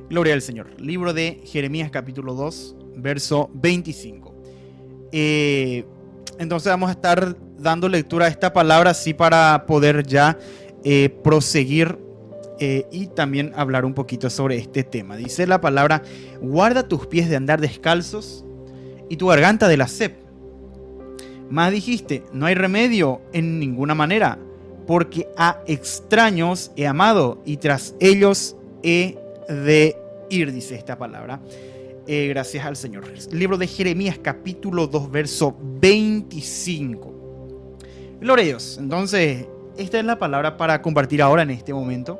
Gloria al Señor. Libro de Jeremías capítulo 2, verso 25. Entonces vamos a estar dando lectura a esta palabra así para poder ya proseguir y también hablar un poquito sobre este tema. Dice la palabra: guarda tus pies de andar descalzos y tu garganta de la sed. Mas dijiste, no hay remedio en ninguna manera, porque a extraños he amado y tras ellos he de ir, dice esta palabra. Gracias al Señor. Libro de Jeremías capítulo 2, verso 25. Gloria a Dios. Entonces, esta es la palabra para compartir ahora en este momento.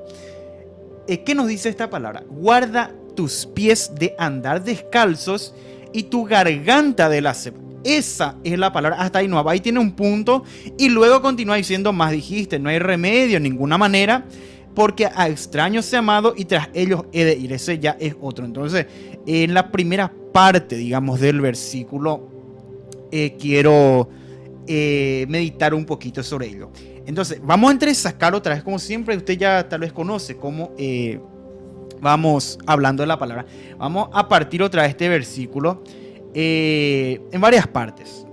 ¿Qué nos dice esta palabra? Guarda tus pies de andar descalzos y tu garganta de la sed. Esa es la palabra, hasta ahí no va, ahí tiene un punto y luego continúa diciendo, más dijiste, no hay remedio en ninguna manera, porque a extraños he amado y tras ellos he de ir. Ese ya es otro. Entonces, en la primera parte, digamos, del versículo, quiero meditar un poquito sobre ello. Entonces, vamos a entresacar otra vez, como siempre, usted ya tal vez conoce cómo vamos hablando de la palabra. Vamos a partir otra vez este versículo en varias partes,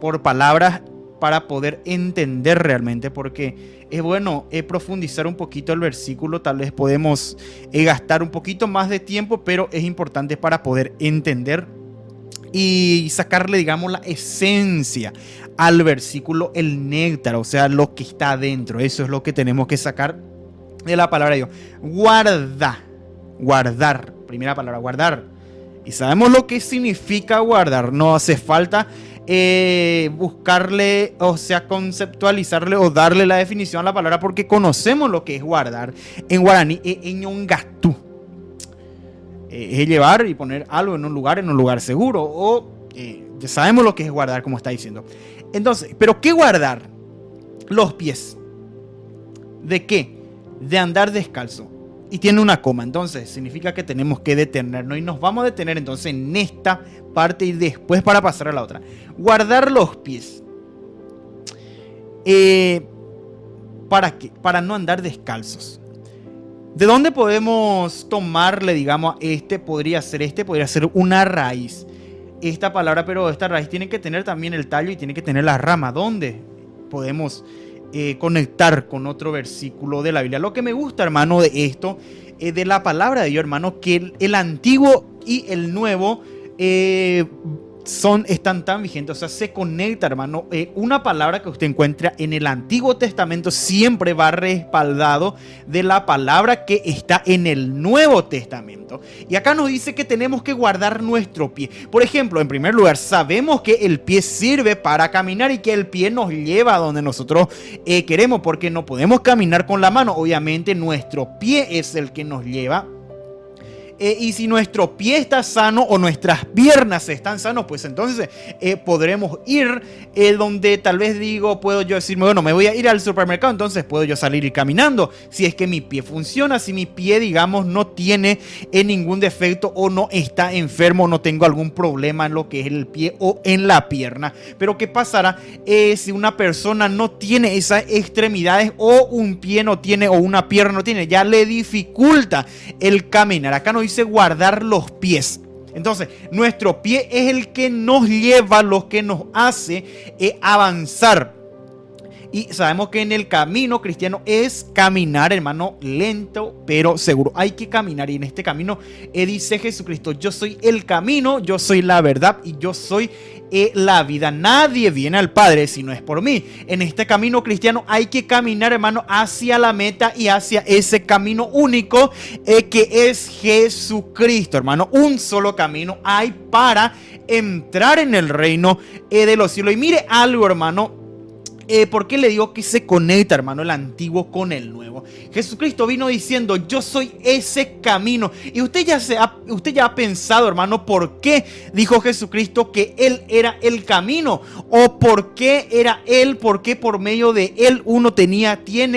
por palabras, para poder entender realmente, porque es bueno profundizar un poquito el versículo. Tal vez podemos gastar un poquito más de tiempo, pero es importante para poder entender y sacarle, digamos, la esencia al versículo, el néctar, o sea, lo que está adentro. Eso es lo que tenemos que sacar de la palabra de Dios. Guardar, primera palabra, guardar. Y sabemos lo que significa guardar. No hace falta buscarle, o sea, conceptualizarle o darle la definición a la palabra, porque conocemos lo que es guardar. En guaraní es ñongatú. Es llevar y poner algo en un lugar seguro. O ya sabemos lo que es guardar, como está diciendo. Entonces, ¿pero qué guardar? Los pies. ¿De qué? De andar descalzo. Y tiene una coma, entonces significa que tenemos que detenernos. Y nos vamos a detener entonces en esta parte y después para pasar a la otra. Guardar los pies. ¿Para qué? Para no andar descalzos. ¿De dónde podemos tomarle, digamos, podría ser una raíz? Esta palabra, pero esta raíz tiene que tener también el tallo y tiene que tener la rama. ¿Dónde podemos conectar con otro versículo de la Biblia? Lo que me gusta, hermano, de esto, de la palabra de Dios, hermano, que el antiguo y el nuevo están tan vigentes, o sea, se conecta, hermano. Una palabra que usted encuentra en el Antiguo Testamento siempre va respaldado de la palabra que está en el Nuevo Testamento. Y acá nos dice que tenemos que guardar nuestro pie. Por ejemplo, en primer lugar, sabemos que el pie sirve para caminar y que el pie nos lleva a donde nosotros queremos, porque no podemos caminar con la mano. Obviamente, nuestro pie es el que nos lleva. Y si nuestro pie está sano o nuestras piernas están sanos, pues entonces podremos ir donde tal vez puedo yo decirme, bueno, me voy a ir al supermercado, entonces puedo yo salir y caminando. Si es que mi pie funciona, si mi pie, digamos, no tiene ningún defecto o no está enfermo, no tengo algún problema en lo que es el pie o en la pierna. Pero ¿qué pasará si una persona no tiene esas extremidades, o un pie no tiene o una pierna no tiene? Ya le dificulta el caminar. Acá nos dice guardar los pies. Entonces, nuestro pie es el que nos lleva, lo que nos hace avanzar. Y sabemos que en el camino cristiano es caminar, hermano, lento pero seguro. Hay que caminar, y en este camino dice Jesucristo: yo soy el camino, yo soy la verdad y yo soy la vida. Nadie viene al Padre si no es por mí. En este camino cristiano hay que caminar, hermano, hacia la meta y hacia ese camino único que es Jesucristo, hermano. Un solo camino hay para entrar en el reino de los cielos. Y mire algo, hermano. ¿Por qué le digo que se conecta, hermano, el antiguo con el nuevo? Jesucristo vino diciendo: yo soy ese camino. Y usted ya ha pensado, hermano, ¿por qué dijo Jesucristo que Él era el camino? ¿O por qué era Él? ¿Por qué por medio de Él uno tiene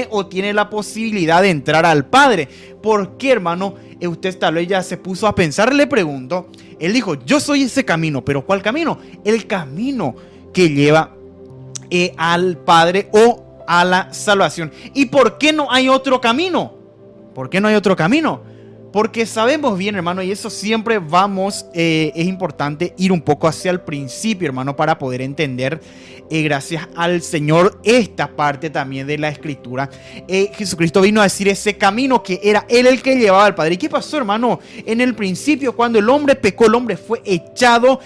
la posibilidad de entrar al Padre? ¿Por qué, hermano? Usted tal vez ya se puso a pensar. Le pregunto. Él dijo: yo soy ese camino. ¿Pero cuál camino? El camino que lleva al Padre o a la salvación. ¿Y por qué no hay otro camino? ¿Por qué no hay otro camino? Porque sabemos bien, hermano, y eso siempre es importante ir un poco hacia el principio, hermano, para poder entender, gracias al Señor, esta parte también de la Escritura. Jesucristo vino a decir ese camino que era Él el que llevaba al Padre. ¿Y qué pasó, hermano? En el principio, cuando el hombre pecó, el hombre fue echado,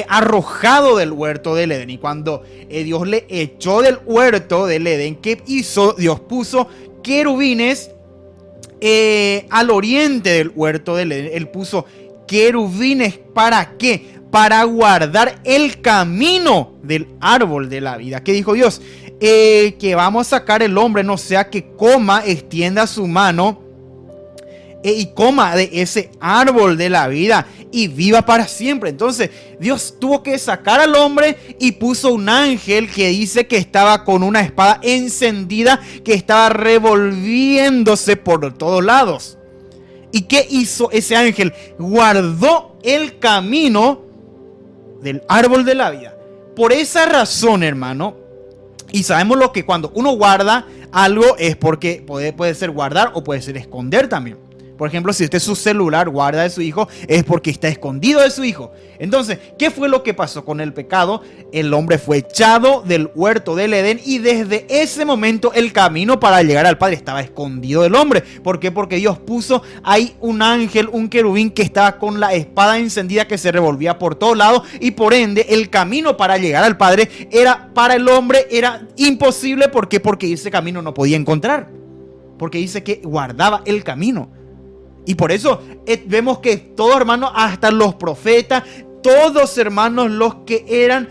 arrojado del huerto del Edén. Y cuando Dios le echó del huerto del Edén, ¿qué hizo? Dios puso querubines al oriente del huerto del Edén. Él puso querubines, ¿para qué? Para guardar el camino del árbol de la vida. ¿Qué dijo Dios? Que vamos a sacar el hombre, no sea que coma, extienda su mano y coma de ese árbol de la vida y viva para siempre. Entonces Dios tuvo que sacar al hombre y puso un ángel que dice que estaba con una espada encendida, que estaba revolviéndose por todos lados. ¿Y qué hizo ese ángel? Guardó el camino del árbol de la vida. Por esa razón, hermano, y sabemos lo que cuando uno guarda algo es porque puede ser guardar o puede ser esconder también. Por ejemplo, si usted su celular guarda de su hijo, es porque está escondido de su hijo. Entonces, ¿qué fue lo que pasó con el pecado? El hombre fue echado del huerto del Edén y desde ese momento el camino para llegar al Padre estaba escondido del hombre. ¿Por qué? Porque Dios puso ahí un ángel, un querubín que estaba con la espada encendida que se revolvía por todos lados y por ende el camino para llegar al Padre para el hombre era imposible. ¿Por qué? Porque ese camino no podía encontrar. Porque dice que guardaba el camino. Y por eso vemos que todos, hermanos, hasta los profetas, todos, hermanos, los que eran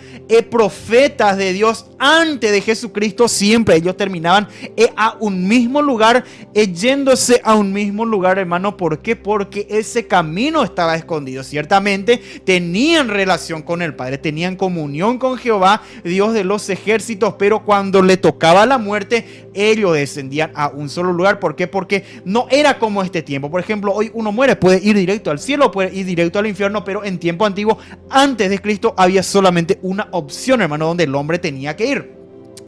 profetas de Dios antes de Jesucristo, siempre ellos terminaban a un mismo lugar, yéndose a un mismo lugar, hermano. ¿Por qué? Porque ese camino estaba escondido. Ciertamente tenían relación con el Padre, tenían comunión con Jehová, Dios de los ejércitos, pero cuando le tocaba la muerte, ellos descendían a un solo lugar. ¿Por qué? Porque no era como este tiempo. Por ejemplo, hoy uno muere, puede ir directo al cielo, puede ir directo al infierno, pero en tiempo antiguo, antes de Cristo, había solamente una opción, hermano, donde el hombre tenía que ir.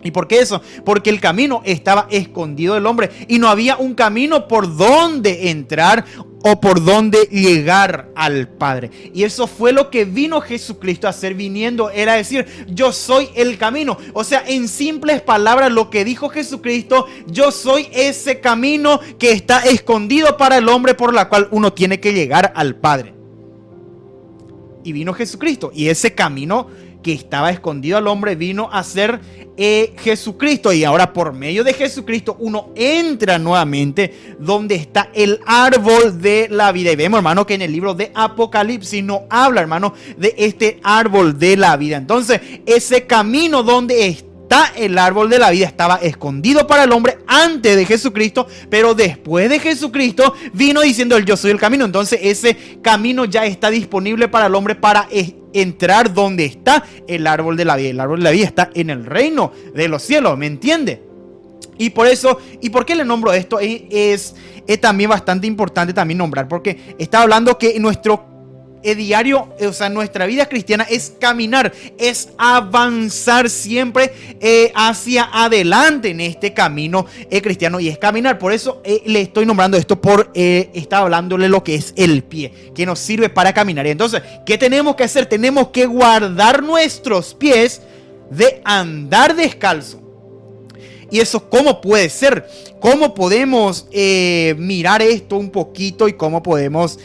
¿Y por qué eso? Porque el camino estaba escondido del hombre y no había un camino por donde entrar o por donde llegar al Padre. Y eso fue lo que vino Jesucristo a hacer viniendo. Era decir, yo soy el camino. O sea, en simples palabras, lo que dijo Jesucristo, yo soy ese camino que está escondido para el hombre por la cual uno tiene que llegar al Padre. Y vino Jesucristo. Y ese camino que estaba escondido al hombre vino a ser Jesucristo. Y ahora por medio de Jesucristo uno entra nuevamente donde está el árbol de la vida. Y vemos, hermano, que en el libro de Apocalipsis no habla, hermano, de este árbol de la vida. Entonces ese camino donde está el árbol de la vida estaba escondido para el hombre antes de Jesucristo, pero después de Jesucristo vino diciendo el yo soy el camino. Entonces ese camino ya está disponible para el hombre para entrar donde está el árbol de la vida. El árbol de la vida está en el reino de los cielos, ¿me entiende? Y por eso, ¿y por qué le nombro esto? Es también bastante importante también nombrar, porque está hablando que nuestro diario, o sea, nuestra vida cristiana es caminar, es avanzar siempre hacia adelante en este camino cristiano, y es caminar. Por eso le estoy nombrando esto, está hablándole lo que es el pie, que nos sirve para caminar. Y entonces, ¿qué tenemos que hacer? Tenemos que guardar nuestros pies de andar descalzo. ¿Y eso cómo puede ser? ¿Cómo podemos mirar esto un poquito y cómo podemos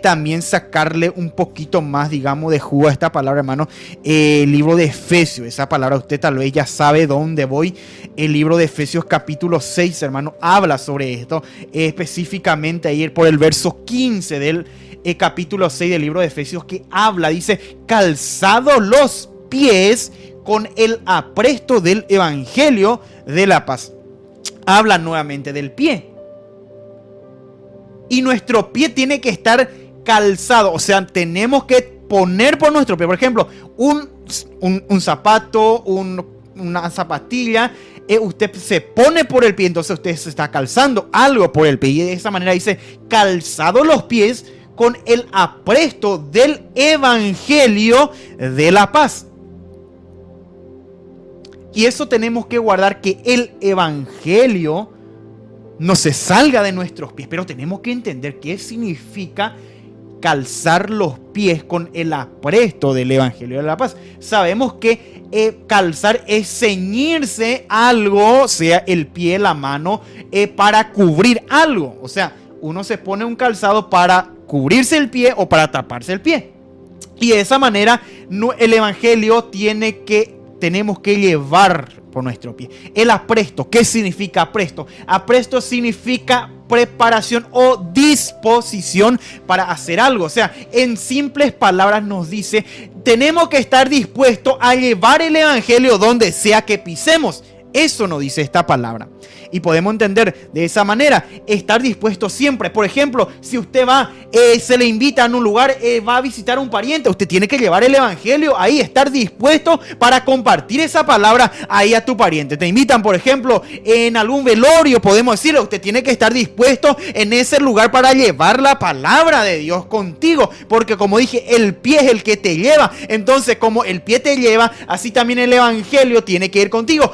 también sacarle un poquito más, digamos, de jugo a esta palabra, hermano? El libro de Efesios, esa palabra usted tal vez ya sabe dónde voy. El libro de Efesios capítulo 6, hermano, habla sobre esto. Específicamente ahí por el verso 15 del capítulo 6 del libro de Efesios, que habla, dice, calzados los pies con el apresto del evangelio de la paz. Habla nuevamente del pie. Y nuestro pie tiene que estar calzado. O sea, tenemos que poner por nuestro pie. Por ejemplo, un zapato, una zapatilla. Usted se pone por el pie. Entonces usted se está calzando algo por el pie. Y de esa manera dice, calzado los pies con el apresto del evangelio de la paz. Y eso tenemos que guardar, que el evangelio no se salga de nuestros pies. Pero tenemos que entender qué significa calzar los pies con el apresto del Evangelio de la Paz. Sabemos que calzar es ceñirse algo, sea el pie, la mano, para cubrir algo. O sea, uno se pone un calzado para cubrirse el pie o para taparse el pie. Y de esa manera el Evangelio tenemos que llevar por nuestro pie. El apresto, ¿qué significa apresto? Apresto significa preparación o disposición para hacer algo. O sea, en simples palabras nos dice, tenemos que estar dispuestos a llevar el Evangelio donde sea que pisemos. Eso nos dice esta palabra. Y podemos entender de esa manera, estar dispuesto siempre. Por ejemplo, si usted se le invita a un lugar, va a visitar a un pariente, usted tiene que llevar el Evangelio ahí, estar dispuesto para compartir esa palabra ahí a tu pariente. Te invitan, por ejemplo, en algún velorio, podemos decirle, usted tiene que estar dispuesto en ese lugar para llevar la palabra de Dios contigo. Porque como dije, el pie es el que te lleva. Entonces, como el pie te lleva, así también el Evangelio tiene que ir contigo.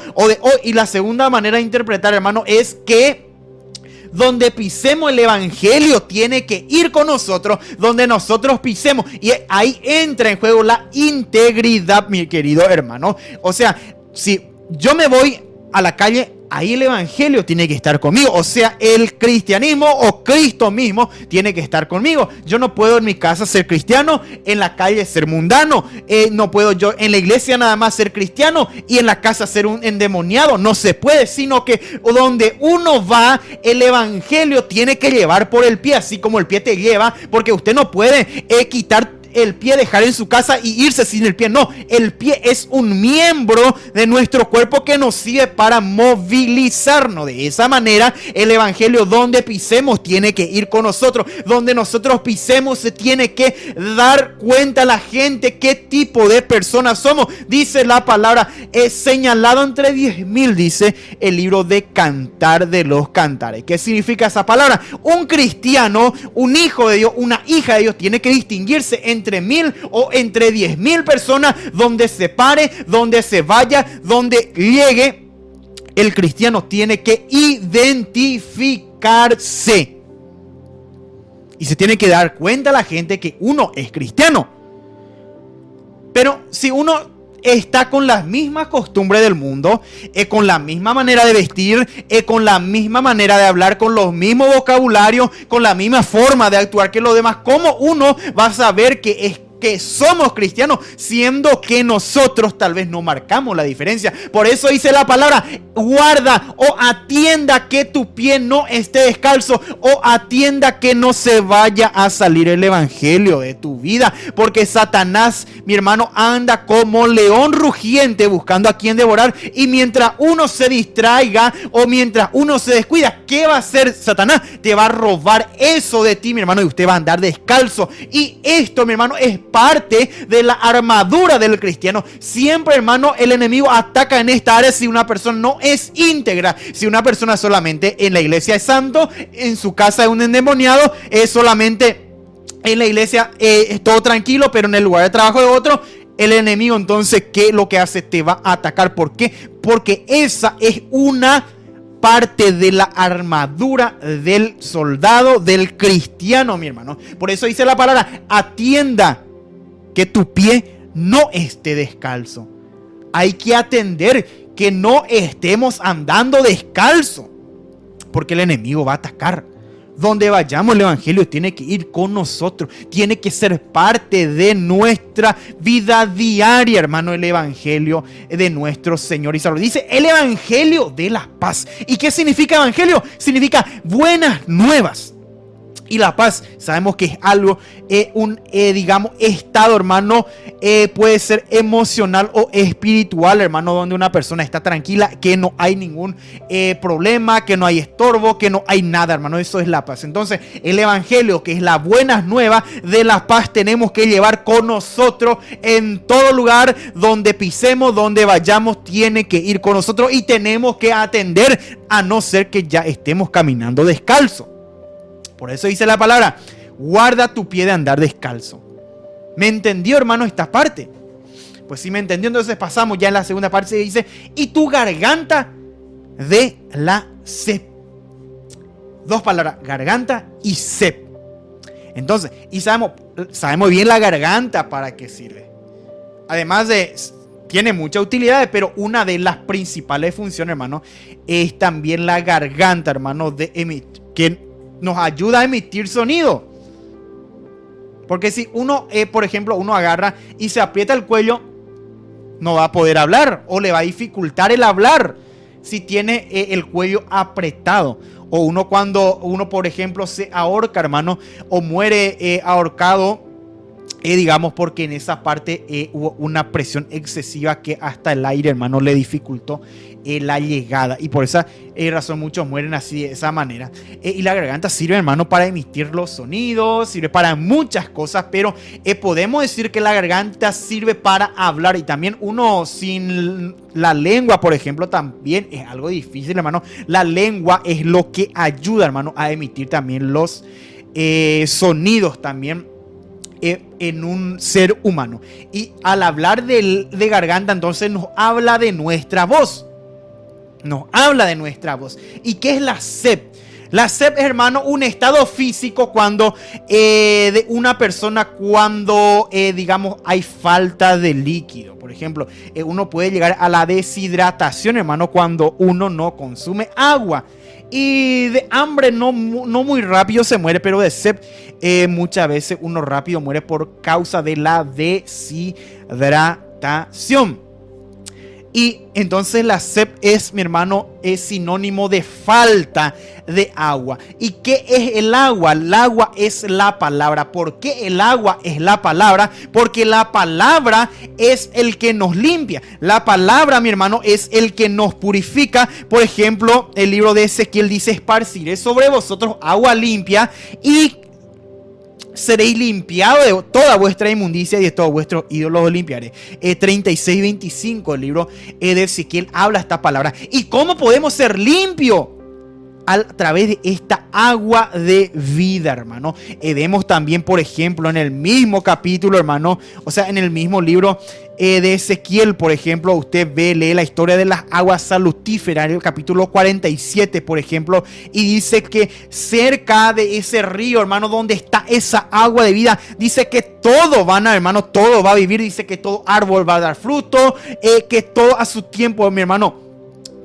Y la segunda manera de interpretar, hermano, es que donde pisemos el Evangelio tiene que ir con nosotros, donde nosotros pisemos. Y ahí entra en juego la integridad, mi querido hermano. O sea, si yo me voy a la calle, ahí el Evangelio tiene que estar conmigo. O sea, el cristianismo o Cristo mismo tiene que estar conmigo. Yo no puedo en mi casa ser cristiano, en la calle ser mundano. No puedo yo en la iglesia nada más ser cristiano y en la casa ser un endemoniado. No se puede, sino que donde uno va, el Evangelio tiene que llevar por el pie, así como el pie te lleva, porque usted no puede quitar el pie, dejar en su casa y irse sin el pie. No, el pie es un miembro de nuestro cuerpo que nos sirve para movilizarnos. De esa manera, el Evangelio donde pisemos tiene que ir con nosotros. Donde nosotros pisemos se tiene que dar cuenta a la gente qué tipo de personas somos. Dice la palabra, es señalado entre 10.000, dice el libro de Cantar de los Cantares. ¿Qué significa esa palabra? Un cristiano, un hijo de Dios, una hija de Dios tiene que distinguirse entre 1.000 o entre 10.000 personas, donde se pare, donde se vaya, donde llegue. El cristiano tiene que identificarse y se tiene que dar cuenta a la gente que uno es cristiano. Pero si uno está con las mismas costumbres del mundo, con la misma manera de vestir, con la misma manera de hablar, con los mismos vocabularios, con la misma forma de actuar que los demás, ¿cómo uno va a saber que somos cristianos, siendo que nosotros tal vez no marcamos la diferencia? Por eso dice la palabra, guarda o atienda que tu pie no esté descalzo, o atienda que no se vaya a salir el Evangelio de tu vida, porque Satanás, mi hermano, anda como león rugiente buscando a quien devorar. Y mientras uno se distraiga o mientras uno se descuida, ¿qué va a hacer Satanás? Te va a robar eso de ti, mi hermano, y usted va a andar descalzo. Y esto, mi hermano, es parte de la armadura del cristiano. Siempre, hermano, el enemigo ataca en esta área si una persona no es íntegra. Si una persona solamente en la iglesia es santo, en su casa es un endemoniado, es solamente en la iglesia es todo tranquilo, pero en el lugar de trabajo de otro, el enemigo entonces, ¿qué es lo que hace? Te va a atacar. ¿Por qué? Porque esa es una parte de la armadura del soldado, del cristiano, mi hermano. Por eso dice la palabra, atienda que tu pie no esté descalzo. Hay que atender que no estemos andando descalzo, porque el enemigo va a atacar. Donde vayamos, el Evangelio tiene que ir con nosotros, tiene que ser parte de nuestra vida diaria, hermano, el Evangelio de nuestro Señor y Salvador. Dice el Evangelio de la paz. ¿Y qué significa Evangelio? Significa buenas nuevas. Y la paz, sabemos que es algo, digamos, estado, hermano, puede ser emocional o espiritual, hermano, donde una persona está tranquila, que no hay ningún problema, que no hay estorbo, que no hay nada, hermano. Eso es la paz. Entonces, el Evangelio, que es la buenas nuevas de la paz, tenemos que llevar con nosotros en todo lugar, donde pisemos, donde vayamos, tiene que ir con nosotros y tenemos que atender, a no ser que ya estemos caminando descalzo. Por eso dice la palabra, guarda tu pie de andar descalzo. ¿Me entendió, hermano, esta parte? Pues si me entendió, entonces pasamos ya en la segunda parte. Se dice, y tu garganta de la sed. Dos palabras, garganta y sep. Entonces, y sabemos bien la garganta para qué sirve. Además tiene muchas utilidades, pero una de las principales funciones, hermano, es también la garganta, hermano, que nos ayuda a emitir sonido. Porque si uno, por ejemplo, uno agarra y se aprieta el cuello, no va a poder hablar o le va a dificultar el hablar si tiene el cuello apretado. O cuando uno, por ejemplo, se ahorca, hermano, o muere ahorcado, digamos, porque en esa parte hubo una presión excesiva que hasta el aire, hermano, le dificultó la llegada. Y por esa razón muchos mueren así, de esa manera. Y la garganta sirve, hermano, para emitir los sonidos, sirve para muchas cosas, pero podemos decir que la garganta sirve para hablar. Y también uno sin la lengua, por ejemplo, también es algo difícil, hermano. La lengua es lo que ayuda, hermano, a emitir también los sonidos también en un ser humano. Y al hablar de garganta, entonces nos habla de nuestra voz. Nos habla de nuestra voz. ¿Y qué es la sep? La sep es, hermano, un estado físico cuando de una persona cuando, digamos, hay falta de líquido. Por ejemplo, uno puede llegar a la deshidratación, hermano, cuando uno no consume agua. Y de hambre no muy rápido se muere, pero de sed muchas veces uno rápido muere por causa de la deshidratación. Y entonces la sed es, mi hermano, es sinónimo de falta de agua. ¿Y qué es el agua? El agua es la palabra. ¿Por qué el agua es la palabra? Porque la palabra es el que nos limpia. La palabra, mi hermano, es el que nos purifica. Por ejemplo, el libro de Ezequiel dice: esparciré sobre vosotros agua limpia y seréis limpiados de toda vuestra inmundicia y de todos vuestros ídolos os limpiaré. 36:25, el libro de Ezequiel habla esta palabra. ¿Y cómo podemos ser limpios? A través de esta agua de vida, hermano. Vemos también, por ejemplo, en el mismo capítulo, hermano, o sea, en el mismo libro de Ezequiel, por ejemplo, usted lee la historia de las aguas salutíferas, en el capítulo 47, por ejemplo, y dice que cerca de ese río, hermano, donde está esa agua de vida, dice que todo hermano, todo va a vivir, dice que todo árbol va a dar fruto, que todo a su tiempo, mi hermano.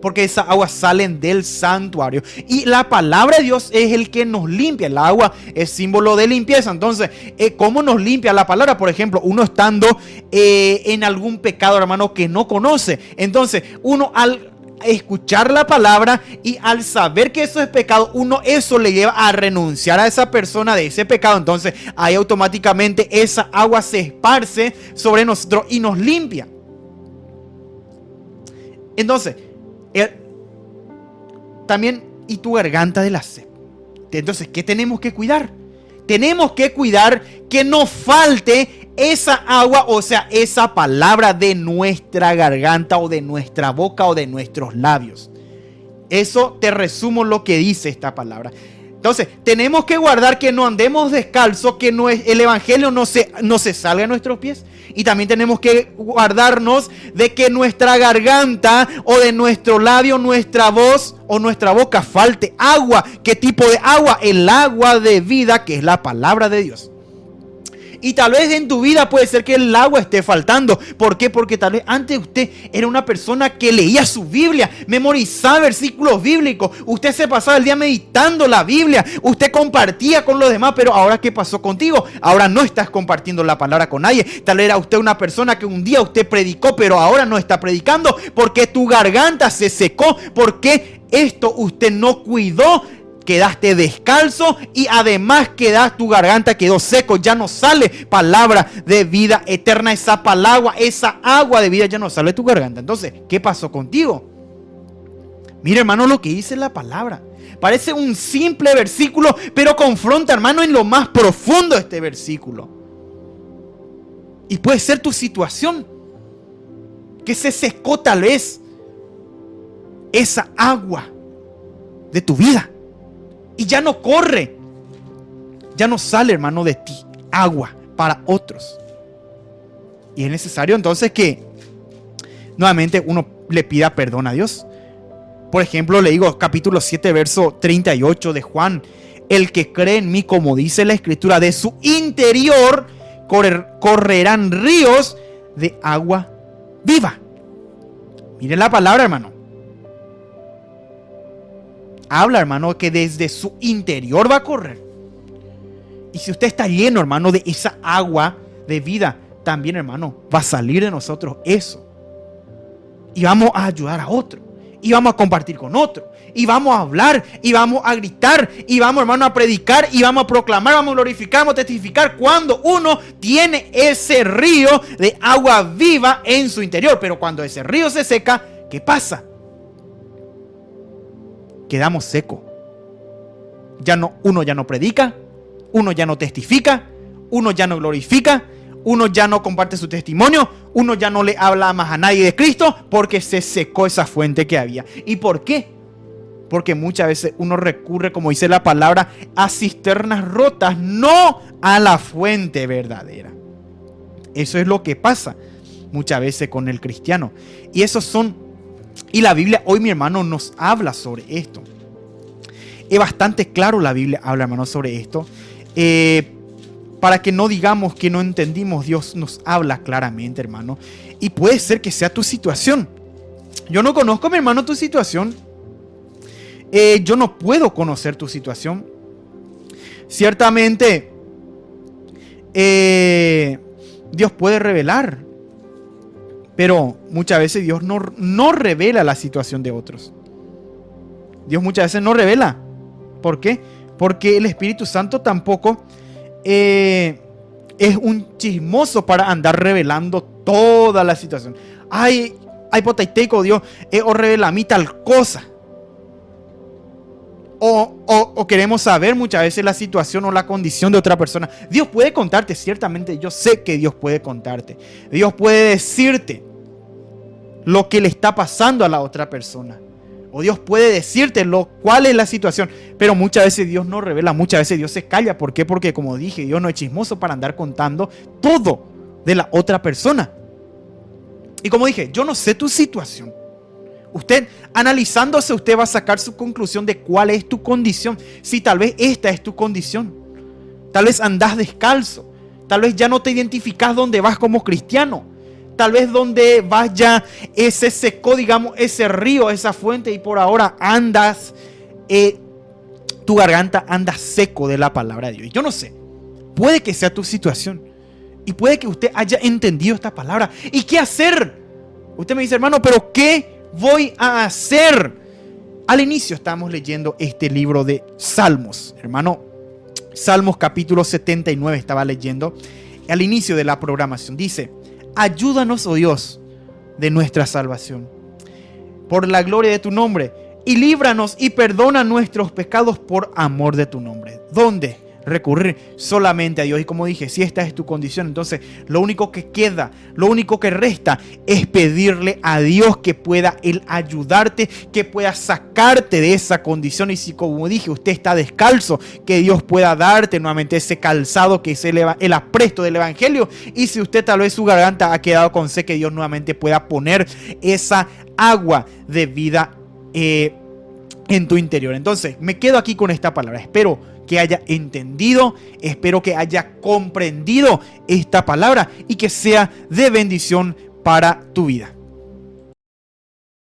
Porque esas aguas salen del santuario. Y la palabra de Dios es el que nos limpia. El agua es símbolo de limpieza. Entonces, ¿cómo nos limpia la palabra? Por ejemplo, uno estando en algún pecado, hermano, que no conoce. Entonces, uno al escuchar la palabra y al saber que eso es pecado, eso le lleva a renunciar a esa persona de ese pecado. Entonces, ahí automáticamente esa agua se esparce sobre nosotros y nos limpia. Entonces, también, y tu garganta de la sed. Entonces, ¿qué tenemos que cuidar? Tenemos que cuidar que no falte esa agua, o sea, esa palabra de nuestra garganta o de nuestra boca o de nuestros labios. Eso te resumo lo que dice esta palabra. Entonces, tenemos que guardar que no andemos descalzos, que el evangelio no se salga a nuestros pies. Y también tenemos que guardarnos de que nuestra garganta o de nuestro labio, nuestra voz o nuestra boca falte agua. ¿Qué tipo de agua? El agua de vida, que es la palabra de Dios. Y tal vez en tu vida puede ser que el agua esté faltando. ¿Por qué? Porque tal vez antes usted era una persona que leía su Biblia, memorizaba versículos bíblicos. Usted se pasaba el día meditando la Biblia. Usted compartía con los demás, pero ahora ¿qué pasó contigo? Ahora no estás compartiendo la palabra con nadie. Tal vez era usted una persona que un día usted predicó, pero ahora no está predicando porque tu garganta se secó. Porque esto usted no cuidó. Quedaste descalzo y además tu garganta quedó seco, ya no sale palabra de vida eterna, esa palabra, esa agua de vida ya no sale de tu garganta. Entonces, ¿qué pasó contigo? Mira, hermano, lo que dice la palabra. Parece un simple versículo, pero confronta, hermano, en lo más profundo este versículo. Y puede ser tu situación, que se secó tal vez esa agua de tu vida. Y ya no corre, ya no sale, hermano, de ti agua para otros. Y es necesario entonces que nuevamente uno le pida perdón a Dios. Por ejemplo, le digo, capítulo 7, verso 38 de Juan. El que cree en mí, como dice la Escritura, de su interior correrán ríos de agua viva. Miren la palabra, hermano. Habla, hermano, que desde su interior va a correr. Y si usted está lleno, hermano, de esa agua de vida, también, hermano, va a salir de nosotros eso. Y vamos a ayudar a otro. Y vamos a compartir con otro. Y vamos a hablar. Y vamos a gritar. Y vamos, hermano, a predicar. Y vamos a proclamar. Vamos a glorificar. Vamos a testificar. Cuando uno tiene ese río de agua viva en su interior. Pero cuando ese río se seca, ¿qué pasa? Quedamos secos. Uno ya no predica. Uno ya no testifica. Uno ya no glorifica. Uno ya no comparte su testimonio. Uno ya no le habla más a nadie de Cristo porque se secó esa fuente que había. ¿Y por qué? Porque muchas veces uno recurre, como dice la palabra, a cisternas rotas, no a la fuente verdadera. Eso es lo que pasa muchas veces con el cristiano. Y la Biblia hoy, mi hermano, nos habla sobre esto. Es bastante claro la Biblia habla, hermano, sobre esto. Para que no digamos que no entendimos, Dios nos habla claramente, hermano. Y puede ser que sea tu situación. Yo no conozco, mi hermano, tu situación. Yo no puedo conocer tu situación. Ciertamente, Dios puede revelar. Pero muchas veces Dios no revela la situación de otros. Dios muchas veces no revela. ¿Por qué? Porque el Espíritu Santo tampoco es un chismoso para andar revelando toda la situación. Ay, potaiteco, Dios, o revela a mí tal cosa. O queremos saber muchas veces la situación o la condición de otra persona. Dios puede contarte, ciertamente yo sé que Dios puede contarte. Dios puede decirte lo que le está pasando a la otra persona. O Dios puede decirte cuál es la situación. Pero muchas veces Dios no revela, muchas veces Dios se calla. ¿Por qué? Porque, como dije, Dios no es chismoso para andar contando todo de la otra persona. Y como dije, yo no sé tu situación. Usted, analizándose, usted va a sacar su conclusión de cuál es tu condición. Si tal vez esta es tu condición. Tal vez andás descalzo. Tal vez ya no te identificás donde vas como cristiano. Tal vez donde vas ya se secó, digamos, ese río, esa fuente, y por ahora andas, tu garganta anda seco de la palabra de Dios. Yo no sé, puede que sea tu situación y puede que usted haya entendido esta palabra. ¿Y qué hacer? Usted me dice, hermano, pero ¿qué voy a hacer? Al inicio estamos leyendo este libro de Salmos, hermano. Salmos capítulo 79 estaba leyendo. Al inicio de la programación dice: ayúdanos, oh Dios, de nuestra salvación, por la gloria de tu nombre, y líbranos y perdona nuestros pecados por amor de tu nombre. ¿Dónde recurrir? Solamente a Dios. Y como dije, si esta es tu condición, entonces lo único que queda, lo único que resta es pedirle a Dios que pueda Él ayudarte, que pueda sacarte de esa condición. Y si, como dije, usted está descalzo, que Dios pueda darte nuevamente ese calzado que es el apresto del evangelio. Y si usted tal vez su garganta ha quedado con sed, que Dios nuevamente pueda poner esa agua de vida en tu interior. Entonces me quedo aquí con esta palabra. Espero que haya entendido, espero que haya comprendido esta palabra y que sea de bendición para tu vida.